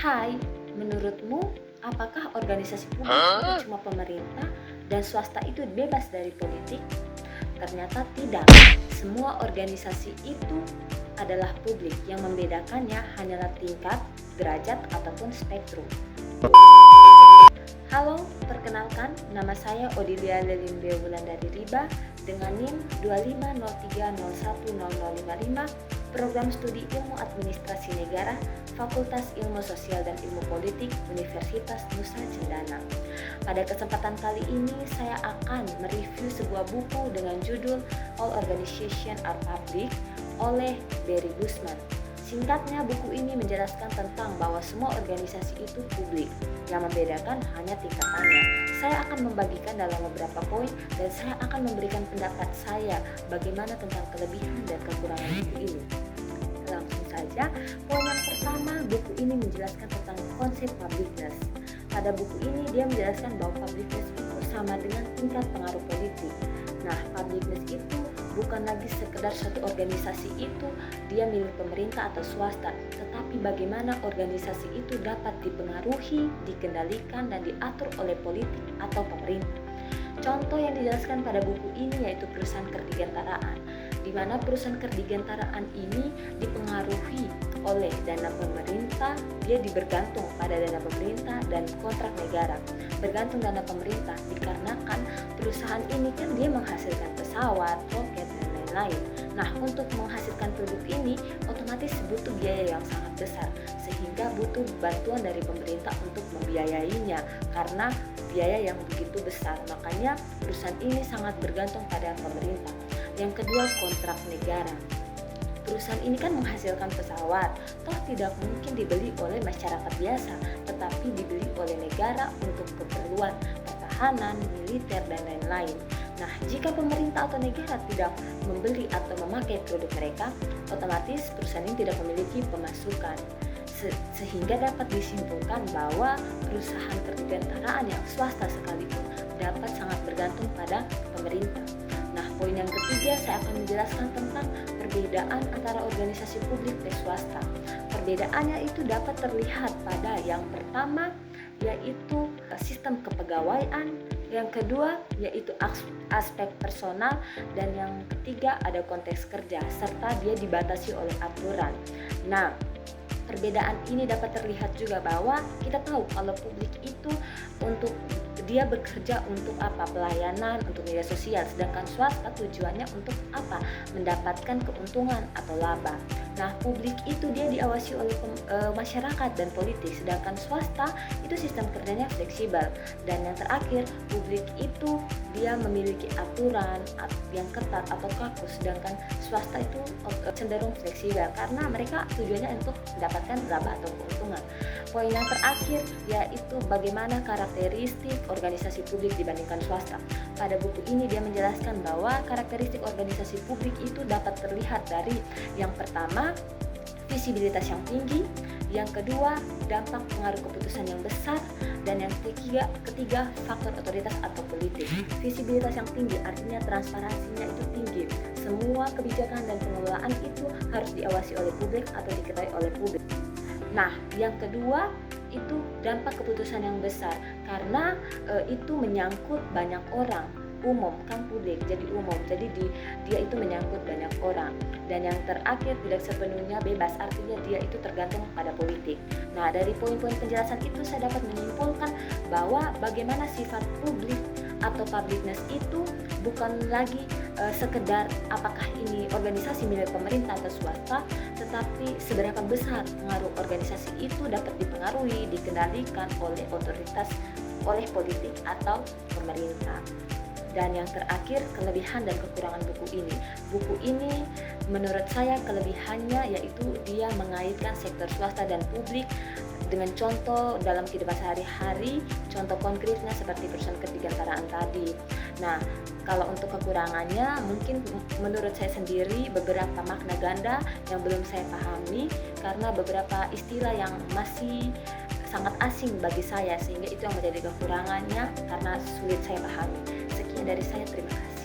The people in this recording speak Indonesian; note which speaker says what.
Speaker 1: Hai, menurutmu apakah organisasi publik itu cuma pemerintah dan swasta itu bebas dari politik? Ternyata tidak. Semua organisasi itu adalah publik, yang membedakannya hanyalah tingkat, derajat, ataupun spektrum. Halo, perkenalkan, nama saya Odilia Lelindria Wulandari Riba dengan NIM 25030100055, Program Studi Ilmu Administrasi Negara, Fakultas Ilmu Sosial dan Ilmu Politik, Universitas Nusa Cendana. Pada kesempatan kali ini saya akan mereview sebuah buku dengan judul All Organizations Are Public oleh Barry Bushman. Singkatnya, buku ini menjelaskan tentang bahwa semua organisasi itu publik, yang membedakan hanya tingkatannya. Saya akan membagikan dalam beberapa poin dan saya akan memberikan pendapat saya bagaimana tentang kelebihan dan kekurangan buku ini. Langsung saja, poin yang pertama, buku ini menjelaskan tentang konsep publicness. Pada buku ini dia menjelaskan bahwa publicness itu sama dengan tingkat pengaruh politik. Nah, publicness itu bukan lagi sekedar suatu organisasi itu dia milik pemerintah atau swasta, tetapi bagaimana organisasi itu dapat dipengaruhi, dikendalikan, dan diatur oleh politik atau pemerintah. Contoh yang dijelaskan pada buku ini yaitu perusahaan kerdigantaraan, di mana perusahaan kerdigantaraan ini dipengaruhi oleh dana pemerintah, dia bergantung pada dana pemerintah dan kontrak negara. Bergantung dana pemerintah dikarenakan perusahaan ini kan dia menghasilkan pesawat, roket, dan lain-lain. Nah, untuk menghasilkan produk ini otomatis butuh biaya yang sangat besar, sehingga butuh bantuan dari pemerintah untuk membiayainya karena biaya yang begitu besar. Makanya perusahaan ini sangat bergantung pada pemerintah. Yang kedua, kontrak negara. Perusahaan ini kan menghasilkan pesawat, toh tidak mungkin dibeli oleh masyarakat biasa, tetapi dibeli oleh negara untuk keperluan pertahanan, militer, dan lain-lain. Nah, jika pemerintah atau negara tidak membeli atau memakai produk mereka, otomatis perusahaan ini tidak memiliki pemasukan. Sehingga dapat disimpulkan bahwa perusahaan kerdigantaraan yang swasta sekalipun dapat sangat bergantung pada pemerintah. Nah, poin yang ketiga saya akan menjelaskan tentang perbedaan antara organisasi publik dan swasta. Perbedaannya itu dapat terlihat pada yang pertama yaitu sistem kepegawaian, yang kedua yaitu aspek personal, dan yang ketiga ada konteks kerja serta dia dibatasi oleh aturan. Nah, perbedaan ini dapat terlihat juga bahwa kita tahu kalau publik itu untuk dia bekerja untuk apa? Pelayanan, untuk media sosial, sedangkan swasta tujuannya untuk apa? Mendapatkan keuntungan atau laba. Nah, publik itu dia diawasi oleh masyarakat dan politik, sedangkan swasta itu sistem kerjanya fleksibel. Dan yang terakhir, publik itu dia memiliki aturan yang ketat atau kaku, sedangkan swasta itu cenderung fleksibel karena mereka tujuannya untuk mendapatkan laba atau keuntungan. Poin yang terakhir yaitu bagaimana karakteristik organisasi publik dibandingkan swasta. Pada buku ini dia menjelaskan bahwa karakteristik organisasi publik itu dapat terlihat dari yang pertama, visibilitas yang tinggi, yang kedua, dampak pengaruh keputusan yang besar, dan yang ketiga faktor otoritas atau politik. Visibilitas yang tinggi artinya transparansinya itu tinggi. Semua kebijakan dan pengelolaan itu harus diawasi oleh publik atau diketahui oleh publik. Nah, yang kedua itu dampak keputusan yang besar karena itu menyangkut banyak orang, umum kan, publik jadi umum, jadi dia itu menyangkut banyak orang. Dan yang terakhir tidak sepenuhnya bebas, artinya dia itu tergantung pada politik. Nah, dari poin-poin penjelasan itu saya dapat menyimpulkan bahwa bagaimana sifat publik atau publicness itu bukan lagi sekedar apakah ini organisasi milik pemerintah atau swasta, tetapi seberapa besar pengaruh organisasi itu dapat dipengaruhi, dikendalikan oleh otoritas, oleh politik atau pemerintah. Dan yang terakhir, kelebihan dan kekurangan buku ini. Buku ini menurut saya kelebihannya yaitu dia mengaitkan sektor swasta dan publik dengan contoh dalam kehidupan sehari-hari, contoh konkretnya seperti perusahaan kerdigantaraan tadi. Nah, kalau untuk kekurangannya mungkin menurut saya sendiri beberapa makna ganda yang belum saya pahami karena beberapa istilah yang masih sangat asing bagi saya, sehingga itu yang menjadi kekurangannya karena sulit saya pahami. Sekian dari saya, terima kasih.